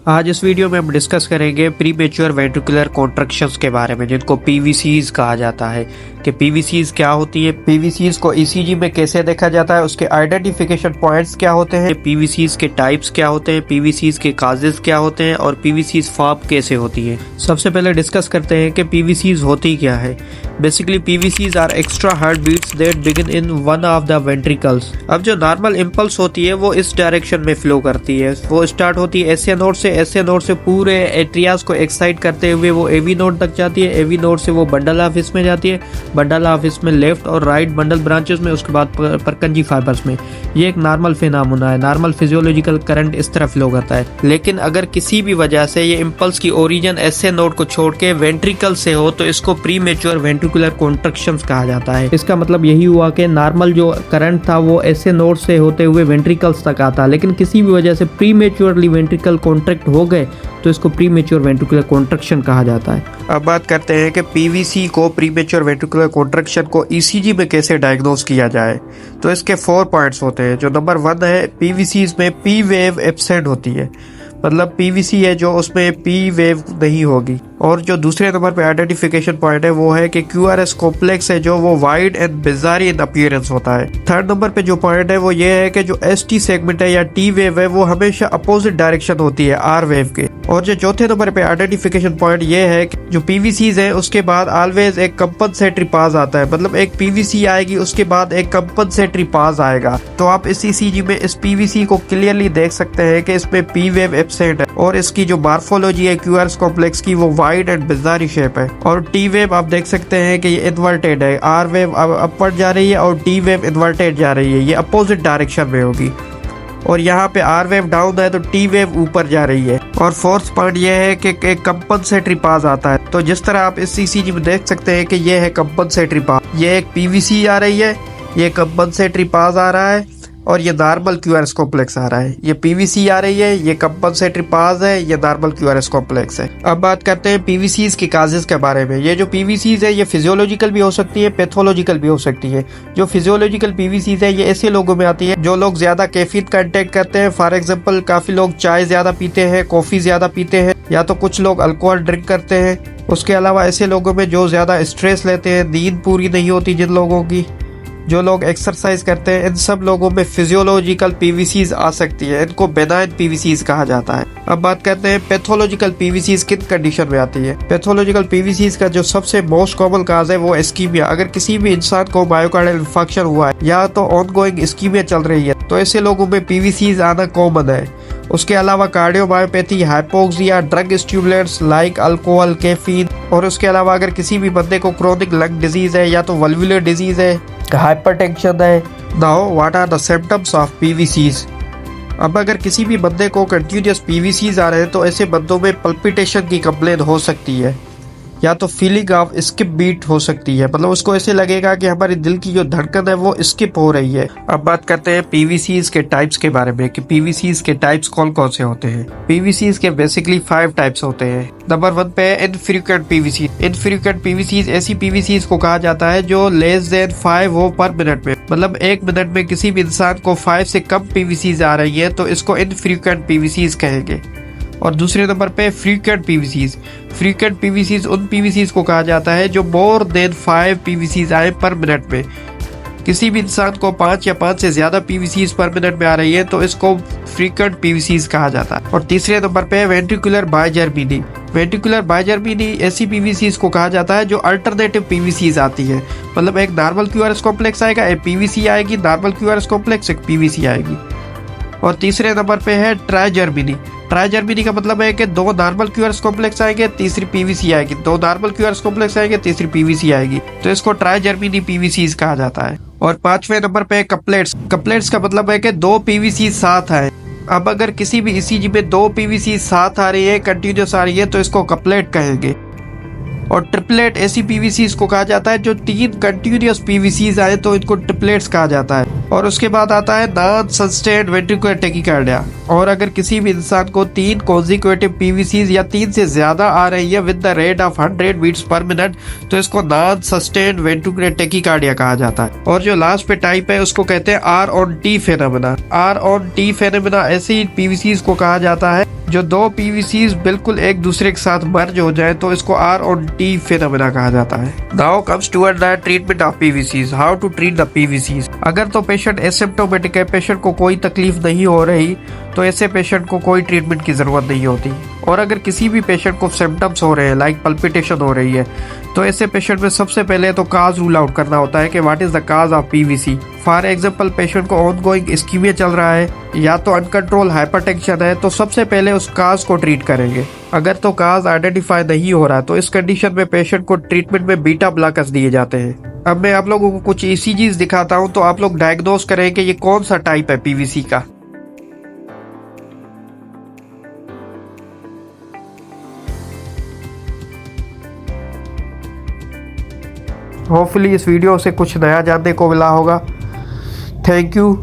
आज इस वीडियो में हम डिस्कस करेंगे प्रीमेच्योर वेंट्रिकुलर कॉन्ट्रैक्शंस के बारे में, जिनको पीवीसीज कहा जाता है कि पीवीसीज क्या होती है, पीवीसीज को ईसीजी में कैसे देखा जाता है, उसके आइडेंटिफिकेशन पॉइंट्स क्या होते हैं, पीवीसीज के टाइप्स क्या होते हैं, पीवीसीज के काजेस क्या होते हैं और पीवीसीज फॉर्म कैसे होती है। सबसे पहले डिस्कस करते हैं कि पीवीसीज होती क्या है। Basically PVCs are extra heart beats that begin in one of the ventricles. अब जो नॉर्मल इम्पल्स होती है वो इस डायरेक्शन में फ्लो करती है। वो स्टार्ट होती है एसए नोड से, एसए नोड से पूरे एट्रियास को एक्साइट करते हुए वो एवी नोड तक जाती है। एवी नोड से वो बंडल ऑफिस में जाती है, बंडल ऑफिस में लेफ्ट और राइट बंडल ब्रांचेस में, उसके बाद परकंजी फाइबर्स में। ये एक नॉर्मल फिनोमेना है, नॉर्मल फिजियोलॉजिकल करंट इस तरह फ्लो करता है। लेकिन अगर किसी भी वजह से ये इम्पल्स की ओरिजिन एसए नोड को छोड़ के वेंट्रिकल से हो तो इसको प्रीमेच्योर वेंट्रिकुलर कॉन्ट्रैक्शंस कहा जाता है। इसका मतलब यही हुआ कि नॉर्मल जो करंट था वो एसए नोड से होते हुए वेंट्रिकल्स तक आता, लेकिन किसी भी वजह से प्रीमेच्योरली वेंट्रिकल कॉन्ट्रैक्ट हो गए तो इसको प्रीमेच्योर वेंट्रिकुलर कॉन्ट्रैक्शन कहा जाता है। अब बात करते हैं कि पीवीसी को, प्रीमेच्योर वेंट्रिकुलर कॉन्ट्रैक्शन को ईसीजी में कैसे डायग्नोज किया जाए। तो इसके 4 पॉइंट्स होते हैं। जो नंबर 1 है, पीवीसीज में पी वेव एब्सेंट होती है, मतलब पीवीसी है जो उसमें पी वेव नहीं होगी। और जो दूसरे नंबर पे आइडेंटिफिकेशन पॉइंट है वो है कि क्यूआरएस कॉम्प्लेक्स है जो वो wide and Bijari in appearance होता है। थर्ड नंबर पे जो पॉइंट है वो ये है कि जो एसटी सेगमेंट है या टी वेव है वो हमेशा अपोजिट डायरेक्शन होती है आर वेव के। और जो चौथे नंबर पे आइडेंटिफिकेशन पॉइंट ये है कि जो पीवीसीज है उसके बाद ऑलवेज एक कंपनसेटरी पास आता है, मतलब एक पीवीसी आएगी उसके बाद एक कंपनसेटरी पास आएगा। तो आप इस ईसीजी में इस पीवीसी को क्लियरली देख सकते हैं कि इसमें पी वेव एब्सेंट है और इसकी जो मॉर्फोलॉजी है क्यूआरएस कॉम्प्लेक्स की वो वाइड एंड बिजारी शेप है। और टी वेव आप देख सकते हैं कि ये इन्वर्टेड है, आर वेव अपवर्ड जा रही है और टी वेव इन्वर्टेड जा रही है, ये अपोजिट डायरेक्शन में होगी। और यहाँ पे आर वेव डाउन है तो टी वेव ऊपर जा रही है। और फोर्थ पॉइंट ये है कि एक कंपनसेटरी पास आता है। तो जिस तरह आप इस ईसीजी में देख सकते हैं कि ये है कंपनसेटरी पास, ये एक पीवीसी आ रही है, ये कंपनसेटरी पास आ रहा है और ये नॉर्मल क्यूआरएस कॉम्प्लेक्स आ रहा है। ये पीवीसी आ रही है, ये कंपनसेटरी पास है, ये नॉर्मल क्यूआरएस कॉम्प्लेक्स है। अब बात करते हैं पीवीसीज के काजेस के बारे में। ये जो पीवीसीज है ये फिजियोलॉजिकल भी हो सकती है, पैथोलॉजिकल भी हो सकती है। जो फिजियोलॉजिकल पीवीसीज है ये ऐसे लोगों में आती है जो लोग ज्यादा कैफीन का इंटेक करते हैं। फॉर एग्जाम्पल काफी लोग चाय ज्यादा पीते हैं, कॉफी ज्यादा पीते हैं, या तो कुछ लोग अल्कोहल ड्रिंक करते हैं। उसके अलावा ऐसे लोगों में जो ज्यादा स्ट्रेस लेते हैं, नींद पूरी नहीं होती जिन लोगों की, जो लोग एक्सरसाइज करते हैं, इन सब लोगों में फिजियोलॉजिकल पीवीसीज आ सकती है। इनको बेनाइन पीवीसीज कहा जाता है। अब बात करते हैं पैथोलॉजिकल पीवीसीज किन कंडीशन में आती है। पैथोलॉजिकल पीवीसीज का जो सबसे मोस्ट कॉमन काज है वो इस्कीमिया। अगर किसी भी इंसान को मायोकार्डियल इंफार्क्शन हुआ है या तो ऑनगोइंग इस्कीमिया चल रही है तो ऐसे लोगों में पीवीसीज आना कॉमन है। उसके अलावा cardiomyopathy, hypoxia, drug stimulants like alcohol, caffeine. और उसके अलावा अगर किसी भी बंदे को क्रोनिक लंग डिजीज है या तो वल्वुलर डिजीज है, हाइपरटेंशन है। Now what are the symptoms of PVCs. अब अगर किसी भी बंदे को कंटिन्यूअस पीवीसीज आ रहे हैं तो ऐसे बंदों में पल्पिटेशन की कंप्लेन हो सकती है, या तो फीलिंग ऑफ स्किप बीट हो सकती है, मतलब उसको ऐसे लगेगा कि हमारे दिल की जो धड़कन है वो स्किप हो रही है। अब बात करते हैं पीवीसीज के टाइप्स के बारे में कि पीवीसीज के टाइप्स कौन कौन से होते हैं। पीवीसीज के बेसिकली 5 टाइप्स होते हैं। नंबर 1 पे इनफ्रीक्वेंट पीवीसी। इनफ्रीक्वेंट पीवीसीज ऐसी पीवीसीज को कहा जाता है जो लेस देन 5 हो पर मिनट में, मतलब 1 मिनट में किसी भी इंसान को 5 से कम पीवीसीज आ रही है तो इसको इनफ्रीक्वेंट पीवीसीज कहेंगे। और दूसरे नंबर पे फ्रीक्वेंट पीवीसीज। फ्रीक्वेंट पीवीसीज उन पीवीसीज को कहा जाता है जो मोर देन 5 पीवीसीज आए पर मिनट में। किसी भी इंसान को 5 या 5 से ज्यादा पीवीसीज पर मिनट में आ रही है तो इसको फ्रीक्वेंट पीवीसीज कहा जाता है। और तीसरे नंबर पे वेंट्रिकुलर बाइजर्मिनी। वेंट्रिकुलर बाइजर्मिनी ऐसी पीवीसीज को कहा जाता है जो अल्टरनेटिव पीवीसीज आती है, मतलब एक नॉर्मल क्यूआरएस कॉम्प्लेक्स आएगा, एक पीवीसी आएगी, नॉर्मल क्यूआरएस कॉम्प्लेक्स, एक पीवीसी आएगी। और तीसरे नंबर पे है ट्राइजर्मिनी। ट्राइजर्मिनी का मतलब है कि 2 नॉर्मल क्यूआरएस कॉम्प्लेक्स आएंगे, तीसरी पीवीसी आएगी, 2 नॉर्मल क्यूआरएस कॉम्प्लेक्स आएंगे, तीसरी पीवीसी आएगी, तो इसको ट्राइजर्मिनी पीवीसीज कहा जाता है। और 5वें नंबर पे कपलेट्स। कपलेट्स का मतलब है कि 2 पीवीसी साथ आए। अब अगर किसी भी ईसीजी में 2 पीवीसी साथ आ रही है, कंटिन्यूस आ रही है, तो इसको कपलेट कहेंगे। और ट्रिपलेट ऐसी पीवीसीज को कहा जाता है जो 3 कंटिन्यूअस पीवीसीज आए तो इनको ट्रिपलेट्स कहा जाता है। और उसके बाद आता है नॉन सस्टेन्ड वेंट्रिकुलर टैकीकार्डिया। और अगर किसी भी इंसान को 3 कॉन्जिक्यूटिव पीवीसीज या 3 से ज्यादा आ रही है with the rate of 100 beats per minute तो इसको नॉन सस्टेन्ड वेंट्रिकुलर टैकीकार्डिया कहा जाता है। और जो लास्ट पे टाइप है उसको कहते हैं R on T phenomena. R on T phenomena ऐसी पीवीसीज को कहा जाता है जो दो पीवीसीज बिल्कुल एक दूसरे के साथ मर्ज हो जाए तो इसको R-on-T फिनोमेना कहा जाता है। Now comes toward the treatment of PVCs. How to treat the PVCs. अगर तो पेशेंट एसिम्प्टोमेटिक है, पेशेंट को कोई तकलीफ नहीं हो रही, तो ऐसे पेशेंट को कोई ट्रीटमेंट की जरूरत नहीं होती। और अगर किसी भी पेशेंट को सिम्टम्स हो रहे हैं, लाइक पल्पिटेशन हो रही है, तो ऐसे पेशेंट में सबसे पहले तो काज रूल आउट करना होता है कि what is the cause of PVC. For example, patient को ऑनगोइंग इस्कीमिया चल रहा है या तो अनकंट्रोल हाइपरटेंशन है, तो सबसे पहले उस काज को ट्रीट करेंगे। अगर तो काज आइडेंटिफाई नहीं हो रहा तो इस कंडीशन में पेशेंट को ट्रीटमेंट में बीटा ब्लॉकर्स दिए जाते हैं। अब मैं आप लोगों को कुछ ECGs दिखाता हूँ तो आप लोग डायग्नोज करें कि ये कौन सा टाइप है पीवीसी का। होपफुली इस वीडियो से कुछ नया जानने को मिला होगा। Thank you.